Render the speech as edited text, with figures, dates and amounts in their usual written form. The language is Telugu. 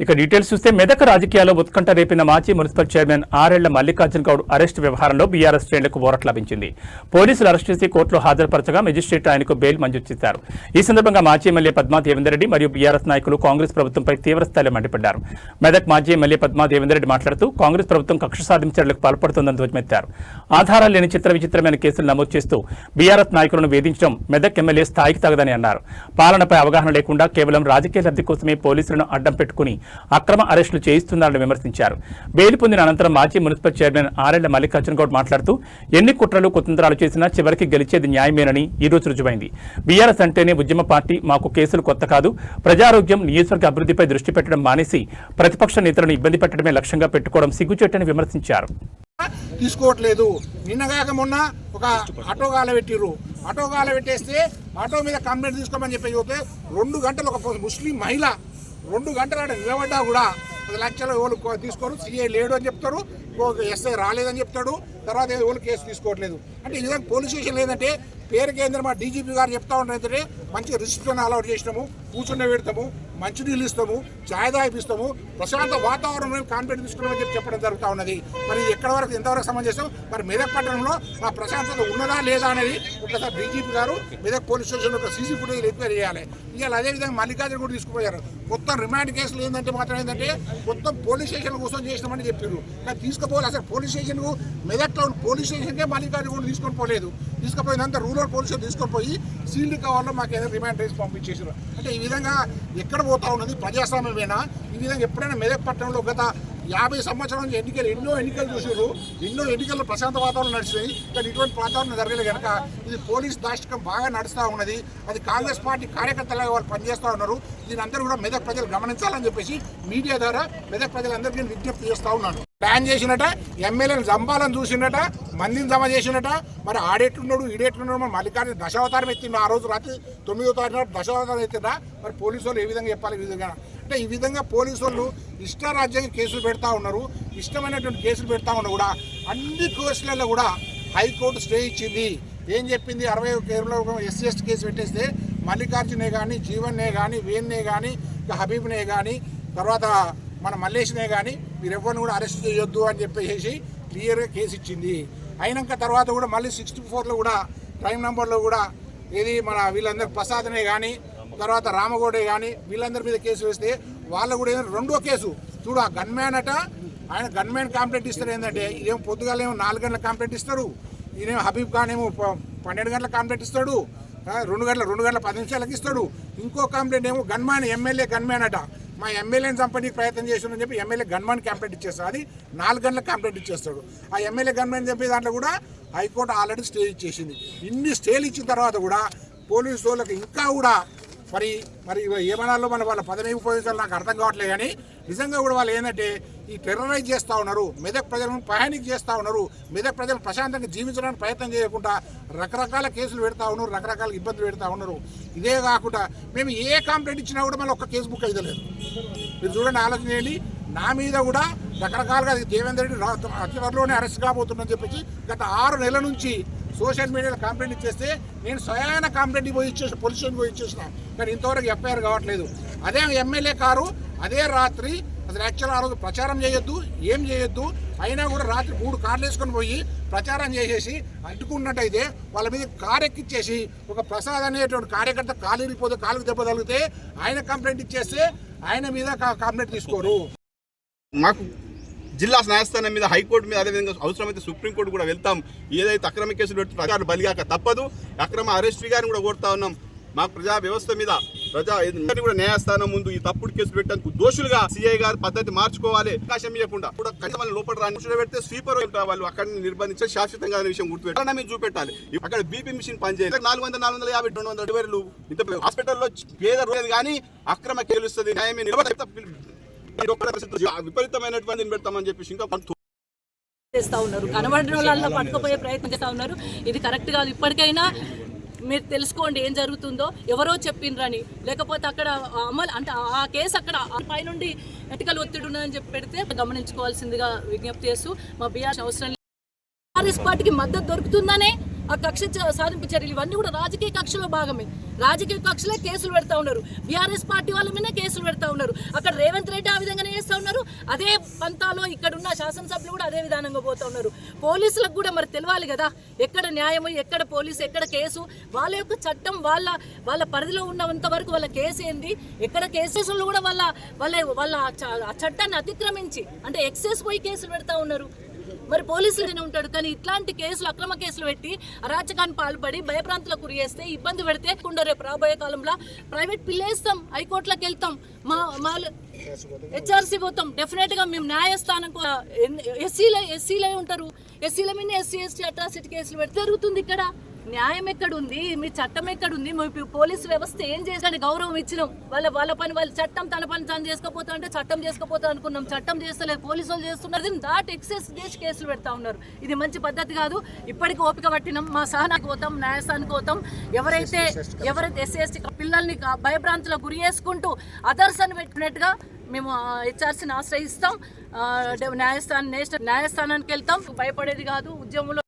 ఇక డీటెయిల్స్ చూస్తే మెదక్ రాజకీయాల్లో ఉత్కంఠ రేపిన మాజీ మున్సిపల్ చైర్మన్ ఆరేళ్ల మల్లికార్జున గౌడ్ అరెస్టు వ్యవహారంలో బీఆర్ఎస్ శ్రేణులకు ఊరట లభించింది. పోలీసులు అరెస్ట్ చేసి కోర్టులో హాజరుపరచగా మెజిస్ట్రేట్ ఆయనకు బెయిల్ మంజూరు చేశారు. ఈ సందర్భంగా మాజీ ఎమ్మెల్యే పద్మా దేవేందర్ రెడ్డి మరియు బీఆర్ఎస్ నాయకులు కాంగ్రెస్ ప్రభుత్వంపై తీవ్రస్థాయిలో మండిపడ్డారు. మెదక్ మాజీ ఎమ్మెల్యే పద్మా దేవేందర్ రెడ్డి మాట్లాడుతూ కాంగ్రెస్ ప్రభుత్వం కక్ష సాధింపు చర్యలకు పాల్పడుతోందని ధ్వజమెత్తారు. ఆధారాలు లేని విచిత్రమైన కేసులు నమోదు చేస్తూ బీఆర్ఎస్ నాయకులను వేధించడం మెదక్ ఎమ్మెల్యే స్థాయికి తగదని అన్నారు. పాలనపై అవగాహన లేకుండా కేవలం రాజకీయ లబ్ధి కోసమే పోలీసులను అడ్డం పెట్టుకుని అక్రమ అరెస్టులు చేయిస్తున్నారని విమర్శించారు. బెయిల్ పొందిన అనంతరం మాజీ మున్సిపల్ చైర్మన్ ఆరేళ్ల మల్లికార్జున గౌడ్ మాట్లాడుతూ ఎన్ని కుట్రలు కుతంత్రాలు చేసినా చివరికి గెలిచేది న్యాయమేనని ఈ రోజు రుజువైంది. బీఆర్ఎస్ అంటేనే ఉద్యమ పార్టీ, మాకు కేసులు కొత్త కాదు. ప్రజారోగ్యం, నియోజకవర్గ అభివృద్ధిపై దృష్టి పెట్టడం మానేసి ప్రతిపక్ష నేతలను ఇబ్బంది పెట్టడమే లక్ష్యంగా పెట్టుకోవడం సిగ్గుచేటని విమర్శించారు. తీసుకోవట్లేదు. నిన్నగాక మొన్న ఒక ఆటో గాల పెట్టిర్రు. ఆటో గాల పెట్టేస్తే ఆటో మీద కంప్లైంట్ తీసుకోమని చెప్పి 2 గంటలు ఒక ముస్లిం మహిళ 2 గంటలు ఆడ నిలబడ్డా కూడా 10 లక్షలు ఎవరు తీసుకోరు. సీఐ లేడు అని చెప్తారు, ఎస్ఐ రాలేదని చెప్తాడు. తర్వాత ఎవరు కేసు తీసుకోవట్లేదు. అంటే ఈ విధంగా పోలీస్ స్టేషన్ లేదంటే పేరు కేంద్రం మా డీజీపీ గారు చెప్తా ఉంటారు ఏంటంటే మంచిగా రిసిప్షన్ అలౌట్ చేసినాము, కూర్చుండే పెడతాము, మంచినీళ్ళు ఇస్తాము, ఛాయ్ దాయిపిస్తాము, ప్రశాంత వాతావరణం కాన్ఫిడెంట్ తీసుకున్నామని చెప్పడం జరుగుతూ ఉన్నది. మరి ఇది ఎక్కడి వరకు ఎంతవరకు సమంజసం? మరి మెదక్ పట్టణంలో మా ప్రశాంతత ఉన్నదా లేదా అనేది ఒకసారి డీజీపీ గారు మెదక్ పోలీస్ స్టేషన్ ఒక సీసీ ఫుటేజ్ రిపేర్ చేయాలి. ఇవాళ అదేవిధంగా మల్లికార్జున కూడా తీసుకుపోయారు. మొత్తం రిమాండ్ కేసులు ఏంటంటే మాత్రం ఏంటంటే మొత్తం పోలీస్ స్టేషన్ కోసం చేసినామని చెప్పారు. కానీ తీసుకుపోవాలి. అసలు పోలీస్ స్టేషన్ మెదక్లో పోలీస్ స్టేషన్కే మల్లికార్జున కూడా తీసుకొని పోలేదు. తీసుకుపోయినంత రూరల్ పోలీసులు తీసుకొని పోయి సీల్డ్ కవర్లో మాకు ఏదైనా రిమాండ్ రేసి పంపించేసారు. అంటే ఈ విధంగా ఎక్కడ పోతా ఉన్నది? ప్రజాస్వామ్యమేనా? ఈ విధంగా ఎప్పుడైనా మెదక్ పట్టణంలో గత 50 సంవత్సరాల నుంచి ఎన్నో ఎన్నికలు చూసారు. ఎన్నో ఎన్నికల్లో ప్రశాంత వాతావరణం నడిచినాయి. కానీ ఇటువంటి వాతావరణం జరగలేదు కనుక ఇది పోలీస్ దాష్టికం బాగా నడుస్తూ ఉన్నది. అది కాంగ్రెస్ పార్టీ కార్యకర్తలుగా వాళ్ళు పనిచేస్తూ ఉన్నారు. దీని అందరూ కూడా మెదక్ ప్రజలు గమనించాలని చెప్పేసి మీడియా ద్వారా మెదక్ ప్రజలందరికీ విజ్ఞప్తి చేస్తూ ఉన్నాను. ప్లాన్ చేసినట, ఎమ్మెల్యేలను చంపాలని చూసినట, మందిని జమ చేసినట. మరి ఆడెట్లున్నాడు, ఈడెట్లున్నాడు? మరి మల్లికార్జున దశావతారం ఎత్తిండు. ఆ రోజు రాత్రి 9వ తారీఖు దశావతారం ఎత్తిందా? మరి పోలీసు వాళ్ళు ఏ విధంగా చెప్పాలి? ఈ విధంగా అంటే ఈ విధంగా పోలీసు వాళ్ళు ఇష్టారాజ్యంగా కేసులు పెడతా ఉన్నారు. ఇష్టమైనటువంటి కేసులు పెడతా ఉన్నా కూడా అన్ని కేసులలో కూడా హైకోర్టు స్టే ఇచ్చింది. ఏం చెప్పింది? 60 SC ST కేసు పెట్టేస్తే మల్లికార్జునే కానీ, జీవన్నే కానీ, వేన్నే కానీ, హబీబ్నే కానీ, తర్వాత మన మల్లేష్నే కానీ మీరు ఎవరిని కూడా అరెస్ట్ చేయొద్దు అని చెప్పేసి క్లియర్గా కేసు ఇచ్చింది. అయినాక తర్వాత కూడా మళ్ళీ 64లో కూడా క్రైమ్ నెంబర్లో కూడా ఏది మన వీళ్ళందరూ ప్రసాద్నే కానీ, తర్వాత రామగౌడే కానీ వీళ్ళందరి మీద కేసు వేస్తే వాళ్ళు కూడా ఏదైనా 2వ కేసు చూడు. ఆ గన్మ్యాన్ అట, ఆయన గన్మ్యాన్ కంప్లైంట్ ఇస్తారు. ఏంటంటే ఇదేమో పొద్దుగాలేమో 4 గంటల కంప్లైంట్ ఇస్తారు, ఈయనేమో హబీబ్ ఖాన్ ఏమో 12 గంటల కంప్లైంట్ ఇస్తాడు, 2 గంటల 10 నిమిషాలకు ఇస్తాడు. ఇంకో కంప్లైంట్ ఏమో గన్మ్యాన్, ఎమ్మెల్యే గన్మ్యాన్ అట, మా ఎమ్మెల్యేని చంపడానికి ప్రయత్నం చేస్తున్నారని చెప్పి ఎమ్మెల్యే గన్మ్యాన్ కంప్లైంట్ ఇచ్చేస్తాడు. అది 4 గంటల కంప్లైంట్ ఇచ్చేస్తాడు. ఆ ఎమ్మెల్యే గన్మ్యాన్ చెప్పే దాంట్లో కూడా హైకోర్టు ఆల్రెడీ స్టే ఇచ్చేసింది. ఇన్ని స్టేలు ఇచ్చిన తర్వాత కూడా పోలీసు వాళ్ళకి ఇంకా కూడా మరి ఏమనాలో మన వాళ్ళ పదవి ఉపయోగించాలో నాకు అర్థం కావట్లేదు. కానీ నిజంగా కూడా వాళ్ళు ఏంటంటే ఈ టెర్రరైజ్ చేస్తూ ఉన్నారు, మెదక్ ప్రజలను పయానిక్ చేస్తూ ఉన్నారు. మెదక్ ప్రజలు ప్రశాంతంగా జీవించడానికి ప్రయత్నం చేయకుండా రకరకాల కేసులు పెడతా ఉన్నారు, రకరకాల ఇబ్బందులు పెడతా ఉన్నారు. ఇదే కాకుండా మేము ఏ కంప్లైంట్ ఇచ్చినా కూడా మళ్ళీ ఒక్క కేసు బుక్ అయితే లేదు. మీరు చూడండి, ఆలోచన చేయండి. నా మీద కూడా రకరకాలుగా దేవేందర్ రెడ్డి అతి త్వరలోనే అరెస్ట్ కాబోతుందని చెప్పేసి గత 6 నెలల నుంచి సోషల్ మీడియాలో కంప్లైంట్ ఇచ్చేస్తే నేను స్వయాన కంప్లైంట్ పోయి పోలీస్ స్టేషన్ పోయి ఇచ్చేసిన. కానీ ఇంతవరకు ఎఫ్ఐఆర్ కావట్లేదు. అదే ఎమ్మెల్యే కారు అదే రాత్రి అసలు యాక్చువల్ ఆ రోజు ప్రచారం చేయొద్దు, ఏం చేయొద్దు, అయినా కూడా రాత్రి 3 కార్లు వేసుకొని పోయి ప్రచారం చేసేసి అడ్డుకున్నట్టయితే వాళ్ళ మీద కారు ఎక్కిచ్చేసి ఒక ప్రసాద్ అనేటువంటి కార్యకర్త కాలు ఇరిగిపోతే కాలుకు దెబ్బ తగిలితే ఆయన కంప్లైంట్ ఇచ్చేస్తే ఆయన మీద కంప్లైంట్ తీసుకోరు. మాకు జిల్లా న్యాయస్థానం మీద, హైకోర్టు మీద, అదేవిధంగా అవసరమైతే సుప్రీంకోర్టు కూడా వెళ్తాం. ఏదైతే అక్రమ కేసులు పెట్టి ప్రజలు బలిగాక తప్పదు. అక్రమ అరెస్ట్ గారిని కూడా కోరుతా ఉన్నాం. మాకు ప్రజా వ్యవస్థ మీద కూడా న్యాయస్థానం ముందు ఈ తప్పుడు కేసులు పెట్టడానికి దోషులుగా సిఐ గారు పద్ధతి మార్చుకోవాలి. అవకాశం ఇవ్వకుండా కూడా కనీసం లోపల రాని పెడితే స్వీపర్ వాళ్ళు అక్కడ నిర్బంధించి శాశ్వతంగా విషయం గుర్తుపెట్టాలి. మేము చూపెట్టాలి. అక్కడ బీపీ మిషన్ పనిచేయాలి. 400, 450, 200 వేలు ఇంత హాస్పిటల్లో పేద రోజు కానీ అక్రమ కేలుస్తుంది. న్యాయమే విపరీతమైనటువంటి పెడతామని చెప్పేసి ఇంకా చేస్తా ఉన్నారు. కనబడిన వాళ్ళ పట్టుకుపోయే ప్రయత్నం చేస్తా ఉన్నారు. ఇది కరెక్ట్ కాదు. ఇప్పటికైనా మీరు తెలుసుకోండి ఏం జరుగుతుందో. ఎవరో చెప్పిండ్రని, లేకపోతే అక్కడ అమలు అంటే ఆ కేసు అక్కడ పైనుండి ఎటికల్ ఒత్తిడి ఉన్నదని చెప్పి పెడితే గమనించుకోవాల్సిందిగా విజ్ఞప్తి చేస్తూ మా బీఆర్ అవసరం కాంగ్రెస్ పార్టీకి మద్దతు దొరుకుతుందనే ఆ కక్ష సాధింపు చర్యలు ఇవన్నీ కూడా రాజకీయ కక్షలో భాగమే. రాజకీయ కక్షలే కేసులు పెడతా ఉన్నారు. బీఆర్ఎస్ పార్టీ వాళ్ళ మీద కేసులు పెడతా ఉన్నారు. అక్కడ రేవంత్ రెడ్డి ఆ విధంగానే చేస్తూ ఉన్నారు. అదే పంతాలో ఇక్కడ ఉన్న శాసనసభ్యులు కూడా అదే విధానంగా పోతా ఉన్నారు. పోలీసులకు కూడా మరి తెలియాలి కదా, ఎక్కడ న్యాయము, ఎక్కడ పోలీసు, ఎక్కడ కేసు. వాళ్ళ యొక్క చట్టం వాళ్ళ పరిధిలో ఉన్నంత వరకు వాళ్ళ కేసు ఏంది, ఎక్కడ కేసెస్లో కూడా వాళ్ళ ఆ చట్టాన్ని అతిక్రమించి అంటే ఎక్సెస్ పోయి కేసులు పెడతా ఉన్నారు. మరి పోలీసులు ఉంటాడు, కానీ ఇట్లాంటి కేసులు, అక్రమ కేసులు పెట్టి అరాచకాన్ని పాల్పడి భయప్రాంతాలకు గురి చేస్తే, ఇబ్బంది పెడితే రేపు రాబోయే కాలంలో ప్రైవేట్ పిల్లేస్తాం, హైకోర్టులకు వెళ్తాం, మా హెచ్ఆర్సీ పోతాం. డెఫినెట్ గా మేము న్యాయస్థానం ఎస్సీలే ఉంటారు, ఎస్సీల మీద ఎస్సీ ఎస్టీ అట్రాసిటీ కేసులు పెడితే జరుగుతుంది. ఇక్కడ న్యాయం ఎక్కడుంది, మీ చట్టం ఎక్కడుంది? మీ పోలీసు వ్యవస్థ ఏం చేసాని గౌరవం ఇచ్చినాం. వాళ్ళ పని వాళ్ళు చట్టం తన పని తాను చేసుకోపోతా అంటే చట్టం చేసుకోపోతా అనుకున్నాం. చట్టం చేస్తలేదు, పోలీసు వాళ్ళు చేస్తున్నారు. దాటి ఎక్సెస్ చేసి కేసులు పెడతా ఉన్నారు. ఇది మంచి పద్ధతి కాదు. ఇప్పటికీ ఓపిక పట్టినాం, మా సహనానికి పోతాం, న్యాయస్థానానికి పోతాం. ఎవరైతే ఎస్సీ ఎస్టీ పిల్లల్ని భయభ్రాంతులకు గురి చేసుకుంటూ అదర్స్ అని పెట్టినట్టుగా మేము హెచ్ఆర్సీని ఆశ్రయిస్తాం, న్యాయస్థానానికి వెళ్తాం. భయపడేది కాదు. ఉద్యమంలో